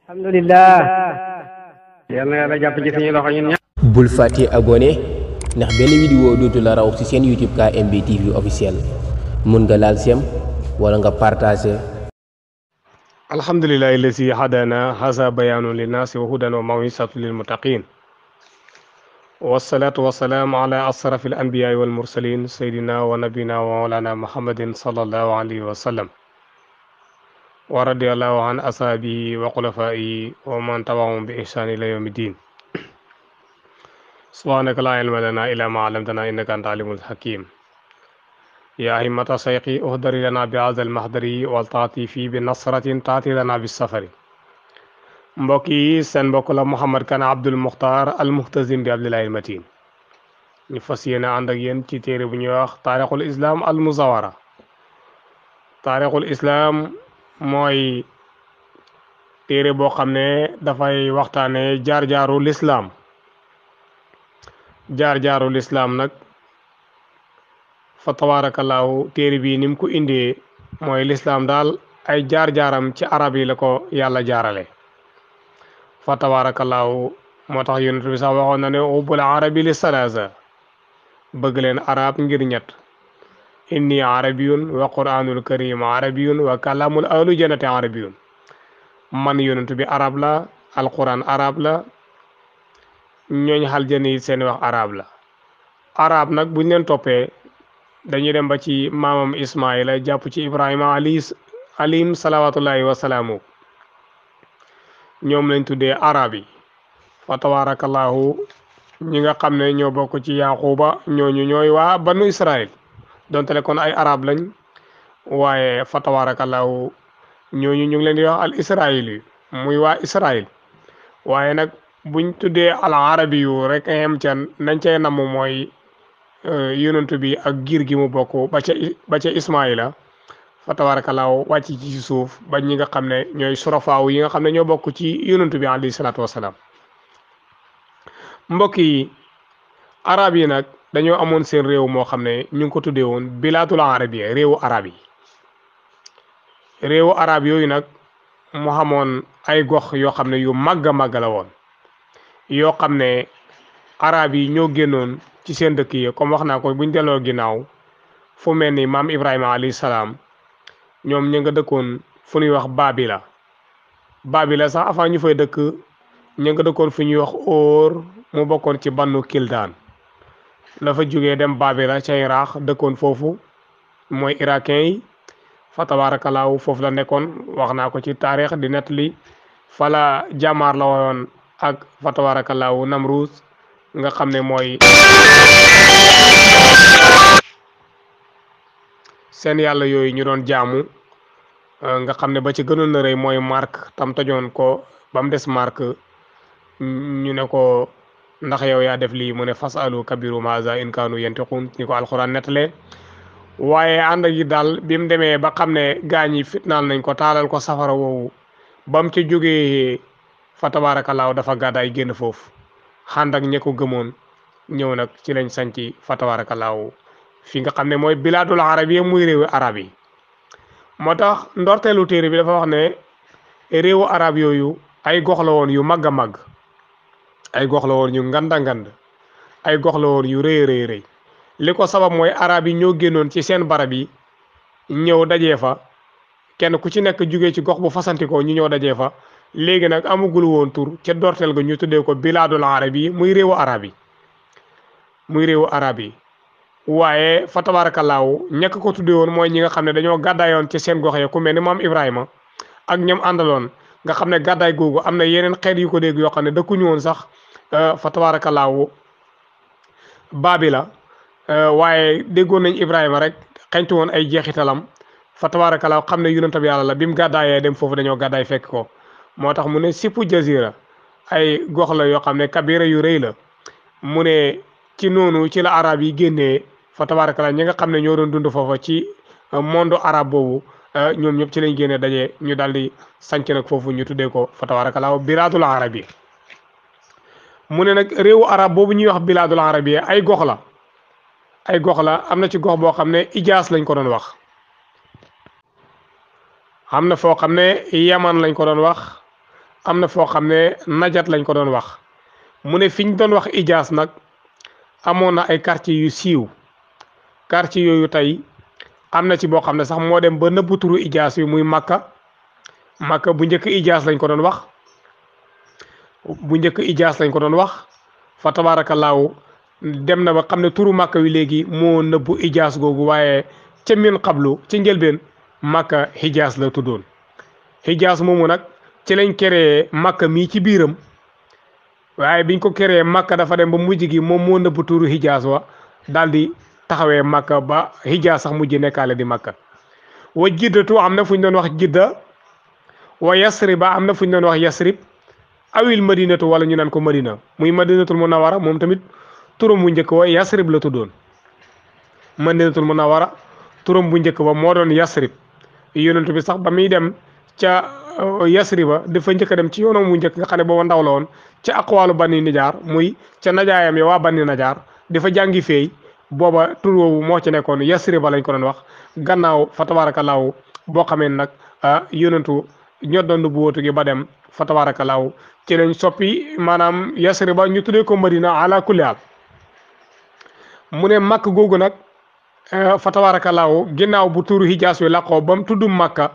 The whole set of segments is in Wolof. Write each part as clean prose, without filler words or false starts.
alhamdulillah yal na yàlla jàpp ci suñu loxo ñun ñëpp. bul fàtte abonné ndax benn vidéo dootu la raw ci seen YouTube KMB TV officiel mun nga laal sem wala nga partagé. alhamdulillahi allazi hadana haza bayaanu linnaasi wa hudan wa mawisatu lilmuttaqin wasalaatu wasalaamu ala asrafi alanbiyaai walmursalin sayyidina wa nabina wa mawlana muhammadin sallallahu alayhi wa sallam wa radiyallahu an asaabihi wa xulafaa'ihi wa man tabi'ahum bi ihsaan ila yawmi diin subhaanaka laa ilma lanaa illaa maa 'allamtanaa innaka anta alimul hakiim yaa himmata sayqi uhdari lanaa bi haazal mahdari wal taatifi bi nasratin taati lanaa bis safari. mbokk yi seen mbokk la Mouhamed Kane Abdoul Mukhtar al muhtazim bi Abdillahi Matin ñu fas yéene ànd ak yéen ci téere bu ñuy wax taarixul islam al muzawara. taarixul islam mooy téere boo xam ne dafay waxtaane jaar-jaaru lislaam. jaar-jaaru lislaam nag fa tabaarakallaahu téere bii ni mu ko indee mooy lislaam daal ay jaar-jaaram ci arab yi la ko yàlla jaarale. fa tabaarakallaahu moo tax yonent bi sax waxoon na ne ubbul arabi li salaasa bëgg leen arab ngir ñett inni arabiyun wa quraanul karim arabiyun wa kalamul ahlu jannati arabiyun man yonent bi arab la alquran arab la ñooñ xaljana yi seen wax arab la. arab nag buñ leen toppee dañuy dem ba ci maamam ismaila jàpp ci ibrahima alayhim salawatullahi wasalaamu ñoom lañ tuddee arab yi. fa tabarakallahu ñi nga xam ne ñoo bokk ci yaquba ñooñu ñooy waa banu israil donte le kon ay arab lañ waaye fa tabarakallahu ñooñu ñu ngi leen di wax al israil yi muy waa israil. waaye nag buñ tuddee al arabi yu rek xem ca nañ cay namm mooy yonent bi ak giir gi mu bokk ba ca ismaila fa tabarakallahu wàcc ci suuf ba ñi nga xam ne ñooy surafaaw yi nga xam ne ñoo bokk ci yonent bi alayhi salaatu wasalaam. mbokk yi arab yi nag dañoo amoon seen réew moo xam ne ñu ngi ko tuddee woon bilaadul arabiya réewu arab yi. réewu arab yooyu nag mu xamoon ay gox yoo xam ne yu màgg a màgg la woon yoo xam ne arab yi ñoo génnoon ci seen dëkk yi comme wax naa ko buñ delloo ginnaaw fu mel ni maam Ibrahima alayhi salaam ñoom ñu nga dëkkoon fu ñuy wax Babila sax avant ñu fay dëkk ñu nga dëkkoon fu ñuy wax Óor mu bokkoon ci bannu Kildaan la fa jógee dem Babila ca Iraq dëkkoon foofu mooy irakien yi. fa tabaarakallaahu foofu la nekkoon wax naa ko ci taarix di nettali fa la jàmmaar la woon ak fa tabaarakallaahu Namruus nga xam ne mooy seen yàlla yooyu ñu doon jaamu nga xam ne ba ci gënoon na rëy mooy Mark tam tojoon ko ba mu des Mark ñu ne ko ndax yow yaa def lii mu ne fasalu kabiru maaza in kaanu yantiqun ni ko alxuraan nettalee. waaye ànd ak yi daal bi mu demee ba xam ne gaañ yi fitnaal nañ ko taalal ko safara woowu ba mu ci jógee fa tabaarakallaahu dafa gàddaay génn foofu ànd ak ñi ko gëmoon ñëw nag ci lañ sanci fa tabaarakallaahu fi nga xam ne mooy bilaadul arab yi muy réewu arab yi. moo tax ndorteelu téere bi dafa wax ne réewu arab yooyu ay gox la woon yu màgg a màgg ay gox la woon yu nganda ngand ay gox la woon yu rëy rëy rëy. li ko sabab mooy arab yi ñoo génnoon ci seen barab yi ñëw dajee fa kenn ku ci nekk jugee ci gox bu fasantikoo ñu ñëw dajee fa léegi nag amagul woon tur ca dorteel ga ñu tuddee ko bilaadul arab yi muy réewu arab yi waaye fa tabaarakallaahu ñekk ko tuddee woon mooy ñi nga xam ne dañoo gàddaayoon ci seen gox yi ku mel ni maam Ibrahima ak ñoom àndaloon nga xam ne gàddaay googu am na yeneen xeet yu ko dégg yoo xam ne dëkkuñu woon sax fa tabaarakallaahu Babila waaye déggoon nañ Ibrahima rek xeñtu woon ay jeexitalam fa tabaarakallaahu xam ne yonent bi yàlla la bi mu gàddaayee dem foofu dañoo gàddaay fekk ko. moo tax mu ne sippu jazira ay gox la yoo xam ne kabira yu rëy la mu ne ci noonu ci la arab yi génnee fa tabaarakallaahu ñi nga xam ne ñoo doon dund foofa ci monde arabe boobu ñoom ñëpp ci lañ génnee daje ñu daal di sanc nag foofu ñu tuddee ko fa tabaarakallaahu bilaadul arabi. mu ne nag réewu arab boobu ñuy wax bilaadul arabi ay gox la. am na ci gox boo xam ne Ijaas lañ ko doon wax am na foo xam ne Yaman lañ ko doon wax am na foo xam ne najat lañ ko doon wax mu ne fi ñu doon wax Ijaas nag amoon na ay quartier yu siiw quartier yooyu tey am na ci boo xam ne sax moo dem ba nëbb turu Ijaas yi muy Makka bu njëkk Ijaas lañ ko doon wax lañ ko doon wax fa tabaarakallaahu dem na ba xam ne turu Makka wi léegi moo nëbbu Ijaas googu waaye ca min xablu ca njëlbeen Makka Hijaas la tuddoon Hijaas moomu nag ci lañ créé Makka mii ci biiram waaye biñ ko créé Makka dafa dem ba mujj gi moom moo nëbbu turu Hijaas wa daal di taxawee Makka ba Hijaas sax mujj nekkaale di Makka wa jiddatu am na fu ñu doon wax jidda wa yasriba am na fu ñu doon wax yasrib awil madinatu wala ñu naan ko madina muy madinatul munawara moom tamit turam bu njëkk wa yasrib la tuddoon madinatul munawara turam bu njëkk ba moo doon yasrib yonent bi sax ba muy dem ca yasriba dafa njëkk a dem ci yoonam bu njëkk nga xam ne booba ndaw la woon ca aqwaalu bani nijaar muy ca najaayam ya waa bani najaar dafa jàngi feey booba tur woowu moo ci nekkoon yasriba lañ ko doon wax gannaaw fa tabaarakallaahu boo xamee nag yonentu ñoddoon bu wóotu gi ba dem fa tabaarakallaahu ci lañ soppi maanaam yasriba ñu tuddee ko madina ala kulli haal mu ne màkk googu nag fa tabaarakallaahu ginnaaw bu turu Hijaas wi laqoo ba mu tudd Makka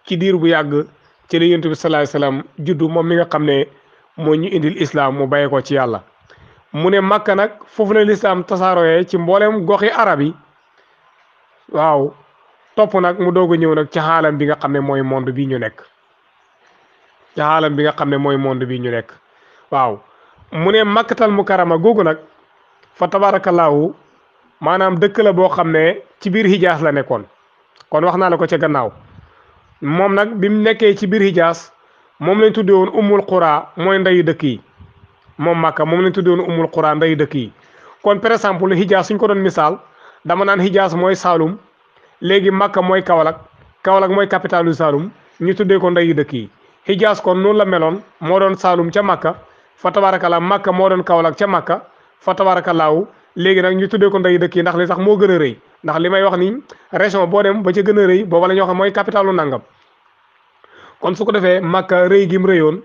ci diir bu yàgg ci la yonent bi sallallaahu alayhi wa sallam juddu moom mi nga xam ne moo ñu indil islam mu bàyyee ko ci yàlla mu ne Makka nag foofu la lislaam tasaaroyee ci mboolem goxi arab yi waaw topp nag mu doog a ñëw nag ci xaalam bi nga xam ne mooy monde bii ñu nekk waaw mu ne Makkatal Mukarrama googu nag fa tabaarakallaahu maanaam dëkk la boo xam ne ci biir Hijaas la nekkoon kon wax naa la ko ca gannaaw moom nag bi mu nekkee ci biir Hijaas moom lañ tuddee woon Ummul Qura mooy ndeyu dëkk yi moom Makka moom lañ tuddee woon Ummul Qura ndeyu dëkk yi kon par exemple Hijaas suñ ko doon misaal dama naan Hijaas mooy Saalum léegi Makka mooy Kaolack mooy capitalu Saalum ñu tuddee ko ndeyu dëkk yi Hijaas kon noonu la meloon moo doon Saalum ca Makka fa tabaarakallaahu Makka moo doon Kaolack ca Makka fa tabaarakallaahu léegi nag ñu tuddee ko ndeyu dëkk yi ndax li sax moo gën a rëy ndax li may wax ni région boo dem ba ca gën a rëy booba la ñuy wax mooy capitalu nangam kon su ko defee Makka rëy gi mu rëyoon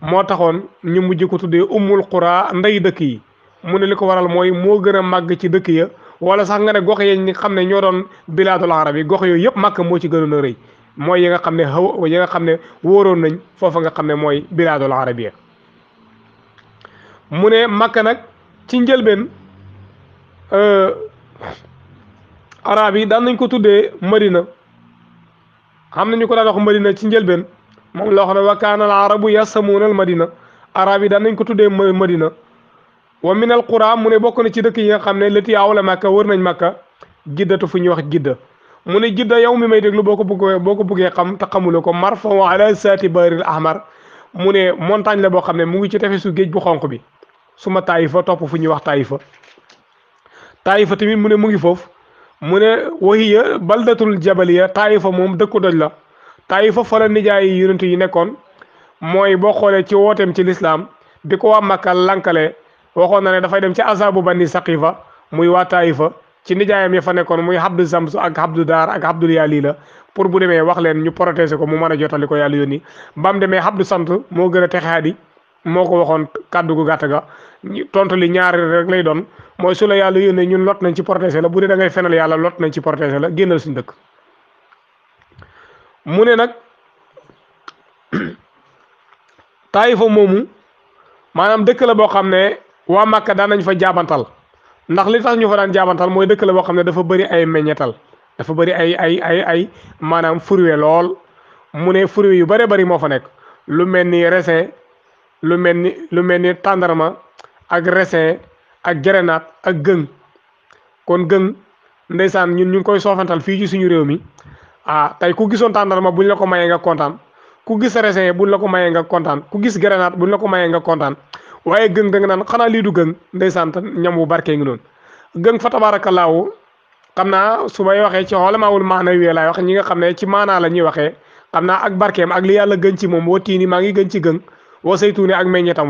moo taxoon ñu mujj ko tuddee Ummul Qura ndeyu dëkk yi mu ne li ko waral mooy moo gën a màgg ci dëkk ya wala sax nga ne gox yi ñi xam ne ñoo doon bilaadul arab yi gox yooyu yëpp Makka moo ci gënoon a rëy mooy yi nga xam ne wóoroon nañ foofa nga xam ne mooy bilaadul arabiya mu ne Makka nag ci njëlbeen arab yi daan nañ ko tuddee Madina xam nañu ko daan wax Madina ci njëlbeen moom loo xam ne wa kaana al arabu yasamuuna al madina arab yi daan nañ ko tuddee Madina wa min al qura mu ne bokk na ci dëkk yi nga xam ne lati awla Makka wër nañ Makka jiddatu fu ñuy wax jidda mu ne jidda yow mi may déglu boo ko buggee xam te xamuloo ko marfa wa ala saati baril ahmar mu ne montagne la boo xam ne mu ngi ci tefesu géej bu xonq bi suma Taayifa topp fu ñuy wax Taayifa tamit mu ne mu ngi foofu mu ne wahiya baldatul jabaliya Taayifa moom dëkku doj la Taayifa fa la nijaay yi yonent yi nekkoon mooy boo xoolee ci wooteem ci lislaam bi ko waa Makka lankale waxoon na ne dafay dem ci azabu bani saqifa muy waa Taayifa ci nijaayam ya fa nekkoon muy Abdu Sams ak Abdu Daar ak Abdul Yaali la pour bu demee wax leen ñu protéger ko mu mën a jotali ko yàlla yónni ba mu demee Abdu Sant moo gën a texaadi moo ko waxoon kàddu gu gàtt ga tontu li ñaari rek lay doon mooy su la yàlla yónnee ñun lot nañ ci protéger la bu dee da ngay fenal yàlla lot nañ ci protéger la génnal suñu dëkk mu ne nag Taayifa moomu maanaam dëkk la boo xam ne waa Makka daan nañ fa jaabantal ndax li tax ñu fa daan jaabantal mooy dëkk la boo xam ne dafa bëri ay meññetal dafa bëri ay maanaam fruits lool mu ne fruits yu bëree bëri moo fa nekk lu mel ni raisin lu mel ni tàndarma ak raisin ak grenade ak gëng kon gëng ndeysaan ñun ñu ngi koy soofantal fii ci suñu réew mi tey ku gisoon tàndarma buñ la ko mayee nga kontaan ku gis raisin buñ la ko mayee nga kontaan ku gis grenade buñ la ko mayee nga kontaan waaye gëng da nga naan xanaa lii du gëng ndeysaan ñam wu barkee ngi noonu gëng fa tabaarakallaahu xam naa su may waxee ci xolamaawul maana wee laay wax ñi nga xam ne ci maanaa la ñuy waxee xam naa ak barkeem ak li yàlla gën ci moom wa tiini maa ngi gën ci gëng wa saytuuni ak meññetam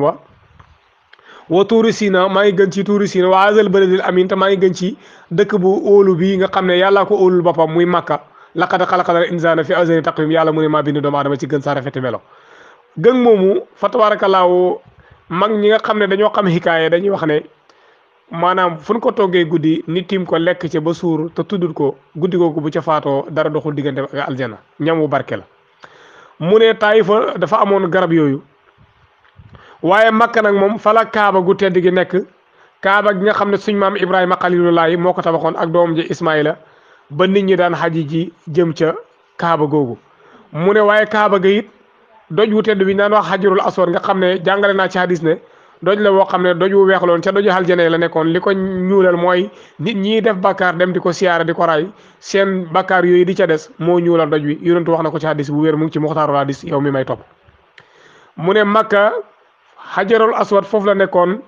wa tuuri siina maa ngi gën ci tuuri siina wa azal baladil amin te maa ngi gën ci dëkk bu óolu bi nga xam ne yàllaa ko óolul boppam muy Makka laqad xalaqnal insaana fi ahsani taqwiim yàlla mu ne maa bind doomu aadama ci gën saa rafeti melo gëng moomu fa tabaarakallaahu mag ñi nga xam ne dañoo xam xikaaye dañuy wax ne maanaam fu ñu ko toggee guddi nit tiim ko lekk ca ba suur te tuddul ko guddi googu bu ca faatoo dara doxul diggante ak aljana ñam wu barke la. mu ne Taayif dafa amoon garab yooyu waaye Makka nag moom fala kaaba gu tedd gi nekk kaaba gi nga xam ne suñ maam Ibrahima xalilullaahi moo ko tabaxoon ak doomam ji Ismaïla ba nit ñi daan xaji ji jëm ca kaaba googu. mu ne waaye kaaba ga it doj wu tedd bi naan wax xajarul aswad nga xam ne jàngale naa ci hadis ne doj la boo xam ne doj wu weexloon ca doju aljana la nekkoon li ko ñuulal mooy nit ñi def bakkaar dem di ko siyaara di ko raay seen bakkaar yooyu di ca des moo ñuulal doj wi yonentu wax na ko ci hadis bu wér mu ngi ci muxtaarul hadis yow mi may topp. mu ne Makka xajarul aswad foofu la nekkoon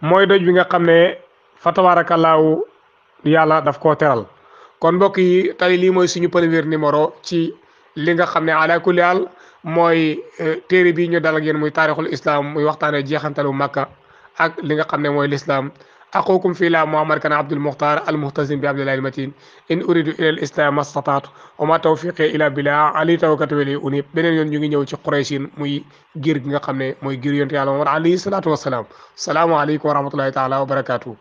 mooy doj bi nga xam ne fa tabaarakallaahu yàlla daf koo teral. kon mbokk yi tey lii mooy suñu premier numéro ci li nga xam ne ala kulli haal mooy téere bi ñu dal ak yéen muy taarixul islam muy waxtaane jeexantalu Makka ak li nga xam ne mooy l'islam. aqukum fii la Muhammad Kana Abdul Mukhtar al muhtazim bi abdillahi al matin in uridu ila al islam mastataatu wa ma tawfiqi ila billah ali tawakkaltu wa ilayhi unib. beneen yoon ñu ngi ñëw ci Qurayshin muy giir gi nga xam ne mooy giir yonent yàlla Muhammad alayhi salaatu wassalaam. salaamu aleykum wa rahmatullahi taala wa barakaatu.